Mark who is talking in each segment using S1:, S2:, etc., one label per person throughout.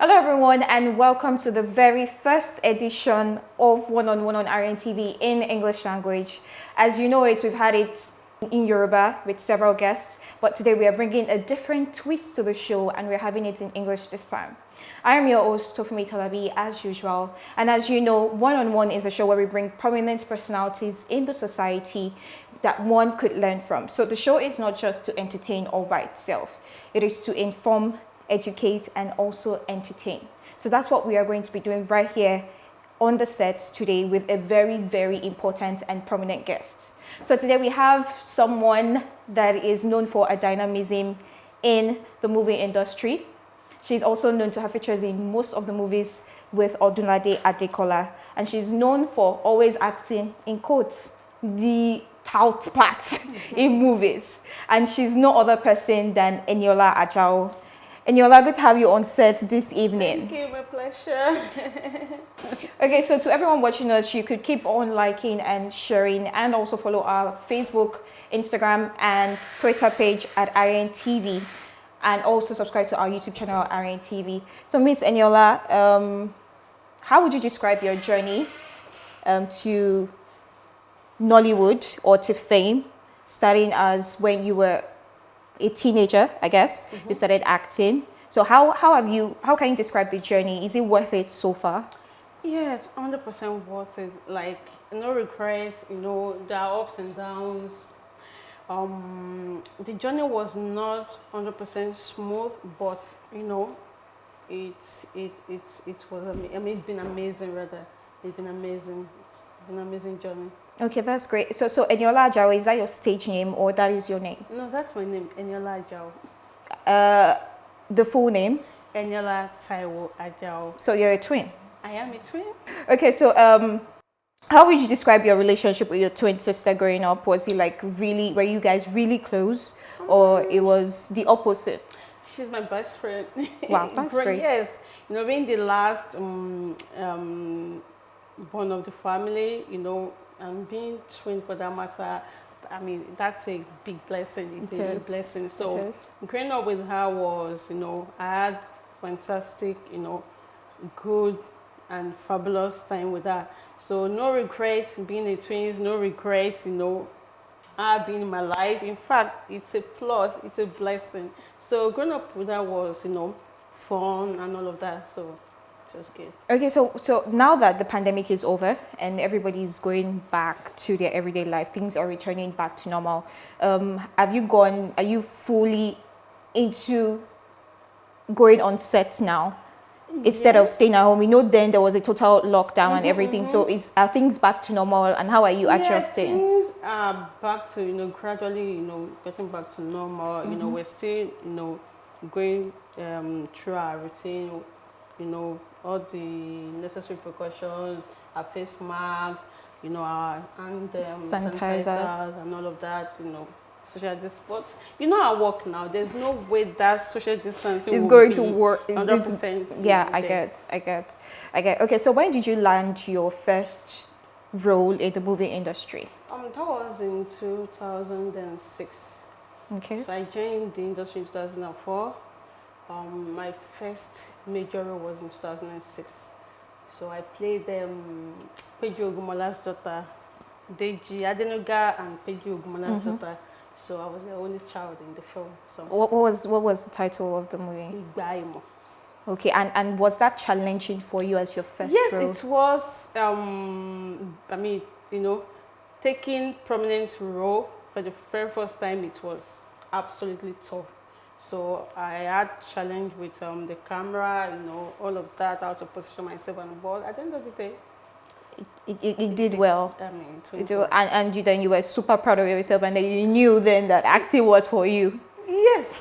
S1: Hello everyone and welcome to the very first edition of One on Arrayhan TV in English language. As you know we've had it in Yoruba with several guests, but today we are bringing a different twist to the show and we're having it in English this time. I am your host, Tofumi Talabi, as usual. And as you know, One is a show where we bring prominent personalities in the society that one could learn from. So the show is not just to entertain all by itself. It is to inform, educate, and also entertain. So that's what we are going to be doing right here on the set today with a very, very important and prominent guest. So today we have someone that is known for a dynamism in the movie industry. She's also known to have features in most of the movies with Odunlade Adekola, and she's known for always acting, in quotes, the tout parts in movies. And she's no other person than Eniola Ajao. Eniola, good to have you on set this evening.
S2: Thank you, my pleasure.
S1: Okay, so to everyone watching us, you could keep on liking and sharing and also follow our Facebook, Instagram, and Twitter page at Arrayhan TV, and also subscribe to our YouTube channel, Arrayhan TV. So Miss Eniola, how would you describe your journey to Nollywood or to fame, starting as when you were a teenager, I guess? You started acting. So how can you describe the journey? Is it worth it so far?
S2: Yeah, it's 100% worth it. Like, no regrets, there are ups and downs. The journey was not 100% smooth, but it was it's been amazing rather. It's been amazing. It's been an amazing journey.
S1: Okay, that's great. So Eniola Ajao, is that your stage name or that is your name?
S2: No, that's my name, Eniola Ajao.
S1: The full name?
S2: Eniola Taiwo Ajao.
S1: So you're a twin?
S2: I am a twin.
S1: Okay, so how would you describe your relationship with your twin sister growing up? Was it like really, were you guys really close, or it was the opposite?
S2: She's my best friend.
S1: Wow, that's great.
S2: Yes, being the last born of the family, and being twin for that matter, I mean, that's a big blessing. It's a big blessing. So growing up with her was, I had fantastic, good and fabulous time with her. So no regrets being a twins, no regrets, her being in my life. In fact, it's a plus, it's a blessing. So growing up with her was, fun and all of that. So it was good. Okay,
S1: so now that the pandemic is over and everybody's going back to their everyday life, things are returning back to normal. Are you fully into going on set now instead of staying at home? Then there was a total lockdown and everything. So are things back to normal, and how are you adjusting?
S2: Things are back to, gradually, getting back to normal. We're still, going through our routine, all the necessary precautions, our face masks, our hand sanitizers and all of that, social distance. But our work now, there's no way that social distancing
S1: is
S2: will
S1: going
S2: be
S1: to work
S2: 100%.
S1: Yeah, I get. Okay, so when did you land your first role in the movie industry?
S2: That was in 2006.
S1: Okay.
S2: So I joined the industry in 2004. My first major role was in 2006. So I played Peju Ogumola's daughter, Deji Adenoga, and Peju Ogumola's daughter. So I was the only child in the film. So
S1: what was the title of the movie?
S2: Igbaimo.
S1: Okay, and was that challenging for you as your first role?
S2: Yes, it was. Taking prominent role for the very first time, it was absolutely tough. So I had challenge with the camera, all of that, how to position myself on the board. At the end of the day,
S1: it did well.
S2: And
S1: then you were super proud of yourself, and then you knew then that acting was for you.
S2: Yes,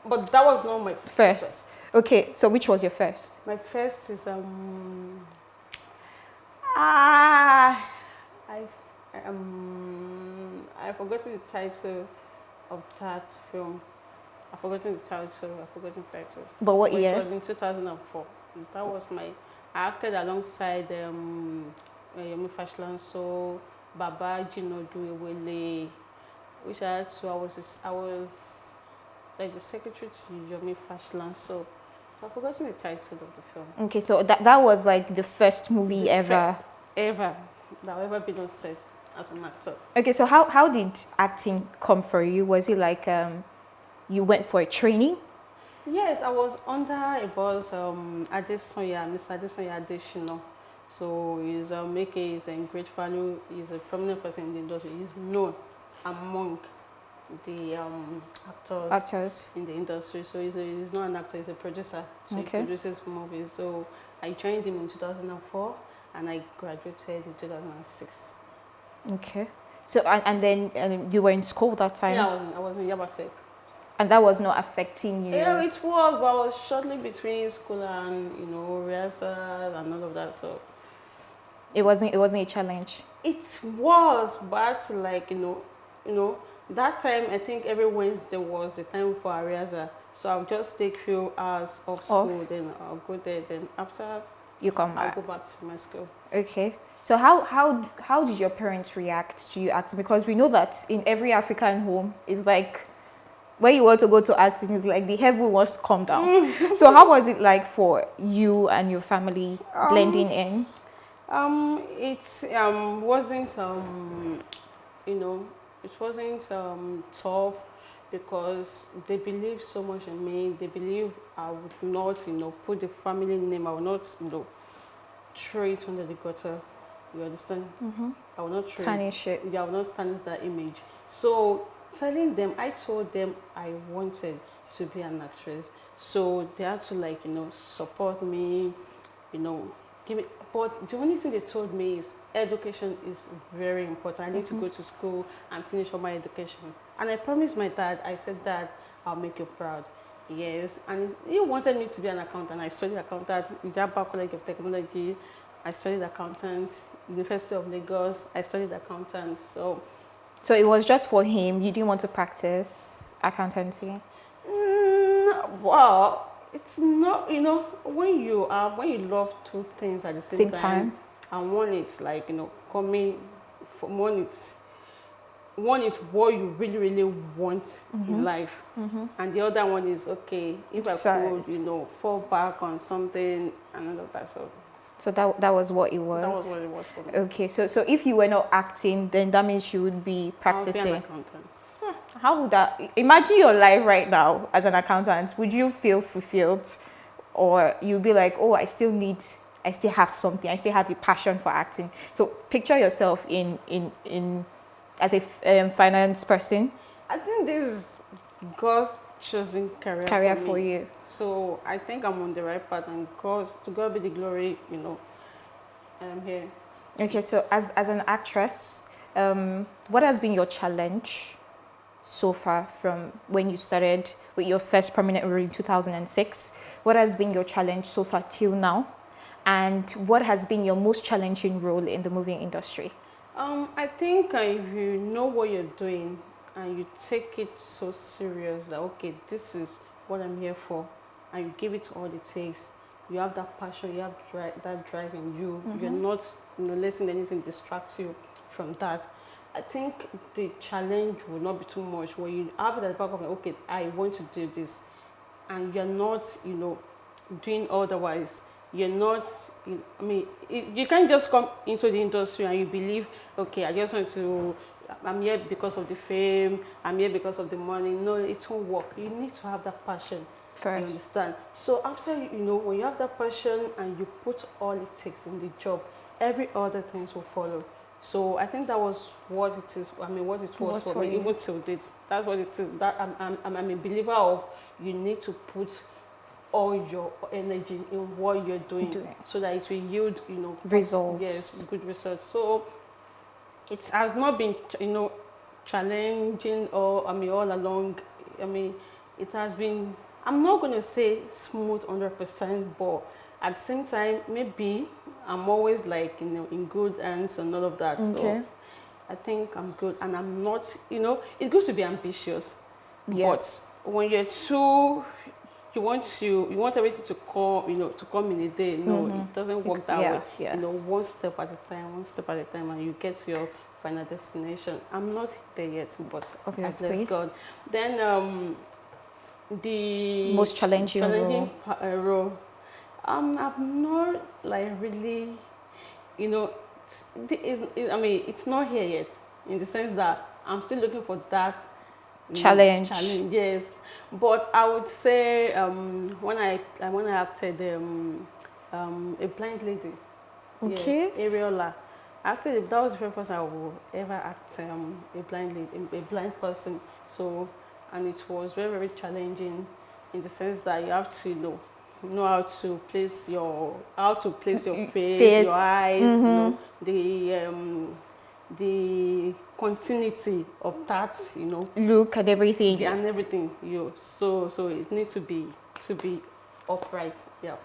S2: but that was not my first.
S1: Okay, so which was your first?
S2: My first is I've forgotten the title of that film. I've forgotten the title.
S1: But what year?
S2: It was in 2004. That was I acted alongside Yomi Fashlanso, Baba Jinodu Ewele, which I was like the secretary to Yomi Fashlanso. I've forgotten the title of the film.
S1: Okay, so that was like the first movie
S2: The
S1: ever.
S2: Ever that I've ever been on set as an actor.
S1: Okay, so how did acting come for you? Was it like you went for a training?
S2: Yes, I was under a boss, Adesonya, Mr. Adesonya Adeshino. So he's he's a great value, he's a prominent person in the industry. He's known among the actors in the industry. So he's not an actor, he's a producer. So
S1: Okay.
S2: he produces movies. So I joined him in 2004 and I graduated in 2006.
S1: Okay. So and then you were in school that time?
S2: Yeah, I was in Yabasek.
S1: And that was not affecting you?
S2: Yeah, it was, but I was shortly between school and, rehearsals and all of that, so.
S1: It wasn't a challenge?
S2: It was, but like, that time I think every Wednesday was the time for a rehearsal. So I'll just take few hours of school, then I'll go there, then after
S1: you come back.
S2: I'll go back to my school.
S1: Okay. So how did your parents react to you acting? Because we know that in every African home, it's like when you want to go to acting, it's like the heaven wants to come down. So how was it like for you and your family blending in?
S2: It wasn't it wasn't tough because they believe so much in me. They believe I would not put the family name. I would not throw it under the gutter. You understand?
S1: Mm-hmm.
S2: I will not
S1: tarnish it.
S2: Yeah, I will not tarnish that image. So telling them, I told them I wanted to be an actress. So they had to support me, give me. But the only thing they told me is education is very important. I need to go to school and finish all my education. And I promised my dad, I said, Dad, I'll make you proud. Yes, and he wanted me to be an accountant. I studied accountant in Jabba College of Technology. I studied accountants, University of Lagos. I studied accountants. So
S1: it was just for him. You didn't want to practice accountancy?
S2: Well, it's not. When you love two things at the same time, and one is coming from one is what you really, really want in life. And the other one is, okay, if I could, fall back on something and all of that.
S1: So that was what it was?
S2: That was what it was for me.
S1: Okay, so if you were not acting, then that means you would be practicing.
S2: I would be an accountant.
S1: How would that, imagine your life right now as an accountant, would you feel fulfilled? Or you'd be like, oh, I still have something, I still have a passion for acting. So picture yourself in as a finance person.
S2: I think this is God's chosen career
S1: for you.
S2: So I think I'm on the right path, and to God be the glory, I'm here.
S1: Okay, so as an actress, what has been your challenge so far from when you started with your first prominent role in 2006? What has been your challenge so far till now? And what has been your most challenging role in the movie industry?
S2: I think if you know what you're doing and you take it so serious that, okay, this is what I'm here for, and you give it all it takes, you have that passion, you have that drive in you, you're not letting anything distract you from that. I think the challenge will not be too much when you have it at the back of your, okay, I want to do this, and you're not, doing otherwise. You're not, you can't just come into the industry and you believe, okay, I'm here because of the fame, I'm here because of the money. No, it won't work. You need to have that passion. First. You understand? So after, when you have that passion and you put all it takes in the job, every other things will follow. So I think that was what it is. What it was for me, even till date. That's what it is. That I'm a believer of. You need to put all your energy in what you're doing so that it will yield,
S1: results.
S2: Yes, good results. So it has not been, challenging or all along. It has been. I'm not going to say smooth 100%, but at the same time, maybe I'm always in good hands and all of that. Okay. So I think I'm good, and I'm not. It's good to be ambitious, but when you're too. You want everything to come in a day. No, it doesn't work that way. Yeah. One step at a time, and you get to your final destination. I'm not there yet, but I bless God. Then The
S1: most challenging role.
S2: Role. I've not like really, you know, I mean, it's not here yet in the sense that I'm still looking for that
S1: Challenge.
S2: challenge. Yes, but I would say when I acted a blind lady.
S1: Okay.
S2: Yes, Arrayha. Actually, that was the first person I would ever act a blind lady, a blind person. So, and it was very very challenging in the sense that you have to know how to place your face, your eyes, the continuity of that,
S1: look and everything.
S2: and everything. So it needs to be upright, yeah.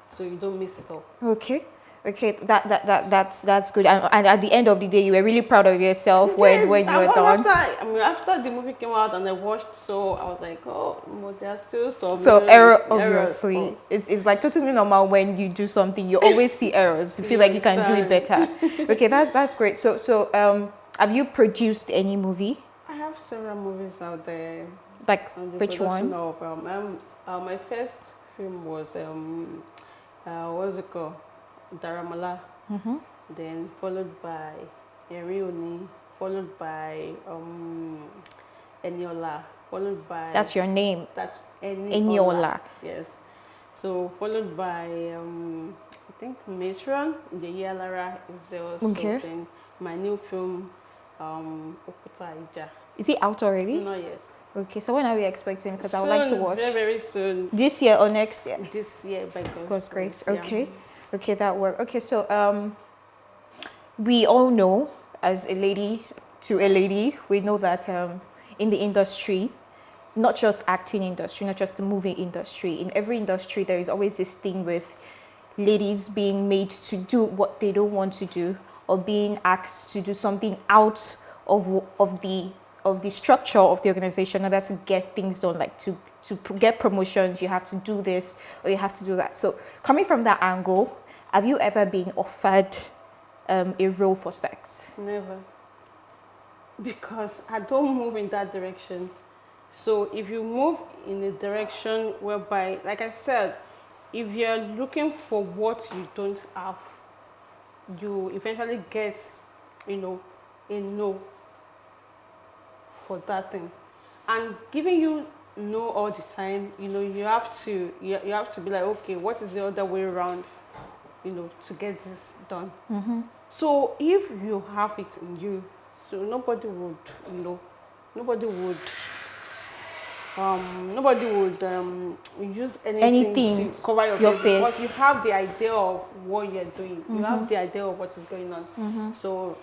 S2: So you don't mess it up.
S1: Okay. That's good. And at the end of the day, you were really proud of yourself when you were done.
S2: After the movie came out and I watched, so I was like, oh, well, there's still some
S1: error,
S2: errors.
S1: obviously. It's like totally normal when you do something, you always see errors. You feel like you can do it better. Okay, that's great. So have you produced any movie?
S2: I have several movies out there.
S1: Like which one?
S2: Of, my first film was what's it called? Daramala. Then followed by Eniola, followed by Eniola, followed by.
S1: That's your name.
S2: That's
S1: Eniola.
S2: Yes. So followed by I think Matron, the Yalara is there also.
S1: Okay.
S2: Then my new film, Okuta Ija.
S1: Is it out already?
S2: Not yet.
S1: Okay, so when are we expecting? Because I would like to watch.
S2: Very very soon.
S1: This year or next year?
S2: This year, by
S1: God's grace.
S2: Yeah.
S1: Okay. Okay, that works. Okay, so we all know, as a lady to a lady, we know that in the industry, not just acting industry, not just the movie industry, in every industry there is always this thing with ladies being made to do what they don't want to do, or being asked to do something out of the structure of the organization in order to get things done, like to get promotions, you have to do this or you have to do that. So coming from that angle, have you ever been offered a role for sex?
S2: Never. Because I don't move in that direction. So if you move in a direction whereby, like I said, if you're looking for what you don't have, you eventually get, a no for that thing. And giving you no all the time, you have to be like, okay, what is the other way around, to get this done. So if you have it in you, so nobody would use anything to cover your face, because you have the idea of what you're doing. You have the idea of what is going on. So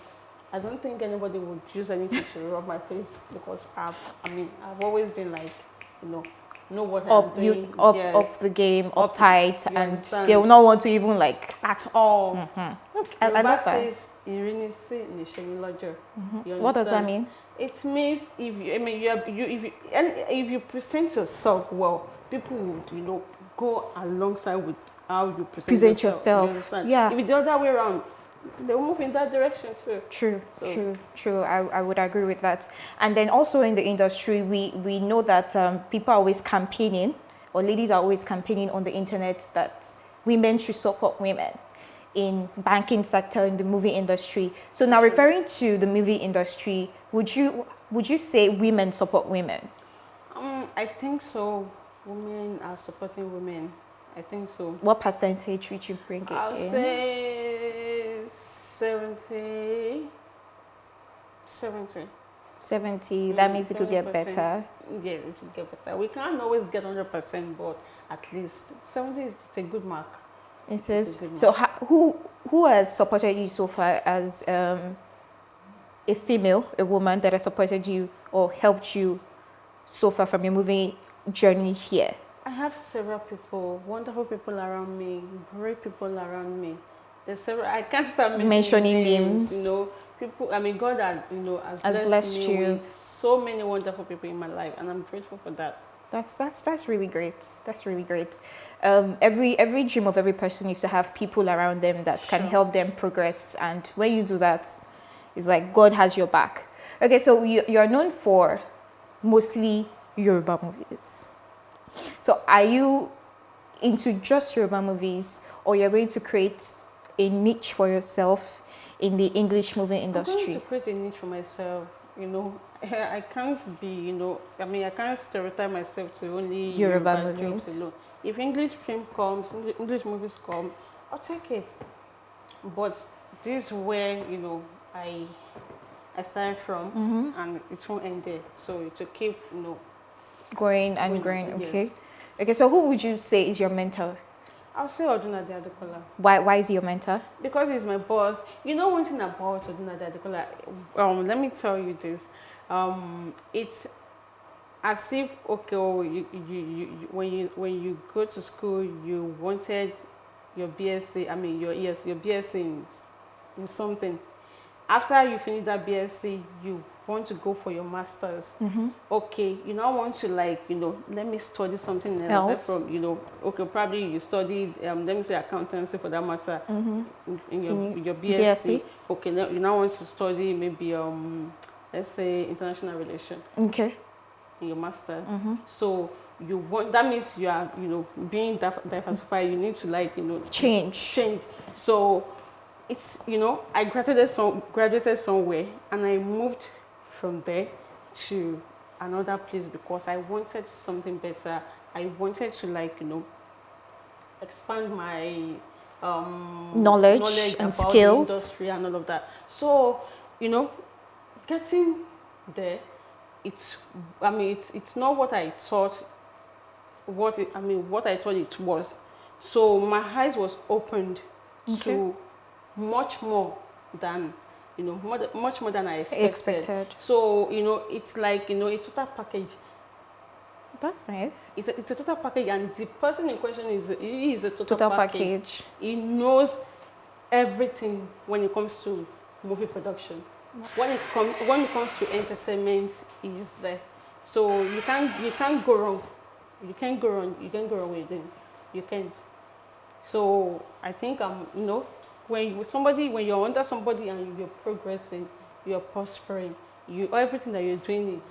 S2: I don't think anybody would use anything to rub my face, because I've always been like, know what I'm doing.
S1: Up the game, uptight, and they will not want to even like
S2: at all.
S1: I love that.
S2: Says,
S1: what does that mean?
S2: It means if you present yourself well, people would go alongside with how you present yourself.
S1: Yeah.
S2: If it's the other way around, they'll move in that direction too.
S1: True. I would agree with that. And then also in the industry, we know that people are always campaigning, or ladies are always campaigning on the internet, that women should support women in banking sector, in the movie industry. So now, referring to the movie industry, would you say women support women?
S2: I think so. Women are supporting women. I think so.
S1: What percentage would you bring it
S2: I'll
S1: in?
S2: say 70.
S1: 70. That means it could get better.
S2: Yeah, it will get better. We can't always get 100%, but at least 70 is a good mark.
S1: It says, so who has supported you so far as a female, a woman that has supported you or helped you so far from your movie journey here?
S2: I have several people, wonderful people around me, great people around me. There's several. I can't start mentioning names. People. God has blessed me with so many wonderful people in my life, and I'm grateful for that.
S1: That's really great. That's really great. Every dream of every person is to have people around them that can help them progress, and when you do that, it's like God has your back. Okay, so you're known for mostly Yoruba movies. So are you into just Yoruba movies, or you're going to create a niche for yourself in the English movie
S2: I'm going
S1: industry?
S2: to create a niche for myself. I can't be, I can't stereotype myself to only
S1: Yoruba
S2: Yoruba jokes
S1: movies.
S2: alone. If English film comes, English movies come, I'll take it. But this is where, I I started from, and it won't end there. So to keep,
S1: Growing and
S2: going,
S1: growing,
S2: yes.
S1: okay. Okay, so who would you say is your mentor?
S2: I'll say Odunade Adekola.
S1: Why is he your mentor?
S2: Because he's my boss. You know one thing about Odunade Adekola? Let me tell you this. It's as if, okay, when you go to school, you wanted your BSc, your BSc in something. After you finish that BSc, you want to go for your masters. Okay, you now want to let me study something else. From okay, probably you studied let me say accountancy for that matter in your BSc. Okay, now you now want to study maybe let's say international relations.
S1: Okay.
S2: In your masters. So you want, that means you are being diversified. You need to change. So it's I graduated somewhere, and I moved from there to another place because I wanted something better. I wanted to expand my
S1: knowledge and
S2: about
S1: skills,
S2: the industry and all of that. So getting there, it's not what I thought what I thought it was. So my eyes was opened to much more than much more than I expected. So it's like a total package.
S1: That's nice.
S2: It's a total package, and the person in question is a total
S1: package.
S2: He knows everything when it comes to movie production. When it comes to entertainment, he is there. So you can't go wrong. You can't go wrong with him. You can't. So I think when you're under somebody and you're progressing, you're prospering, everything that you're doing,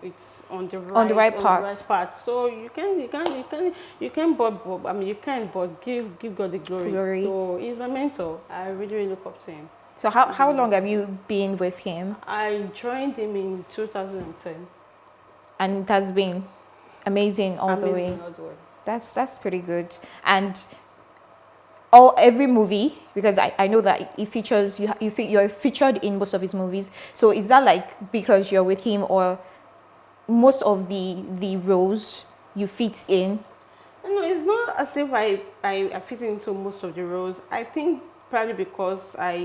S2: it's on the right path. So you can but give God the glory. So he's my mentor. I really, really look up to him.
S1: So how long have you been with him?
S2: I joined him in 2010.
S1: And it has been amazing all the way. That's pretty good. And every movie, because I know that it features you're featured in most of his movies. So is that like because you're with him, or most of the roles you fit in?
S2: No, it's not as if I fit into most of the roles. I think probably because I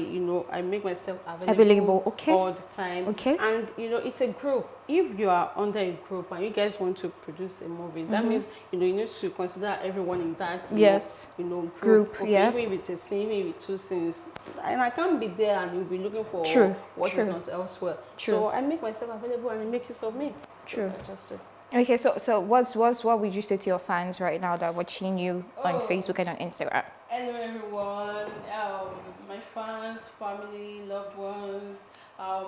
S2: make myself available all the time.
S1: Okay.
S2: And it's a group. If you are under a group and you guys want to produce a movie, that means you need to consider everyone in that group. Okay,
S1: yeah.
S2: Maybe it's a scene, maybe two scenes, and I can't be there and you'll be looking for what is not elsewhere. So I make myself available and I make use of me.
S1: True.
S2: So
S1: Okay, so what would you say to your fans right now that are watching you on Facebook and on Instagram?
S2: Hello everyone, my fans, family, loved ones. I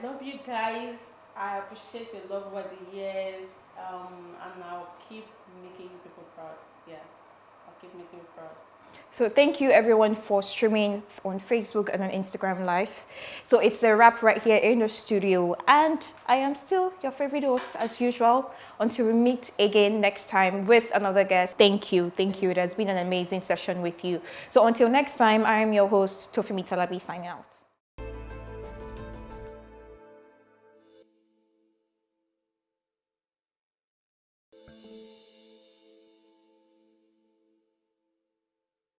S2: love you guys. I appreciate your love over the years, and I'll keep making people proud. Yeah, I'll keep making you proud.
S1: So thank you everyone for streaming on Facebook and on Instagram Live. So it's a wrap right here in the studio, and I am still your favorite host as usual until we meet again next time with another guest. Thank you. It has been an amazing session with you. So until next time, I am your host, Tofimi Talabi, signing out.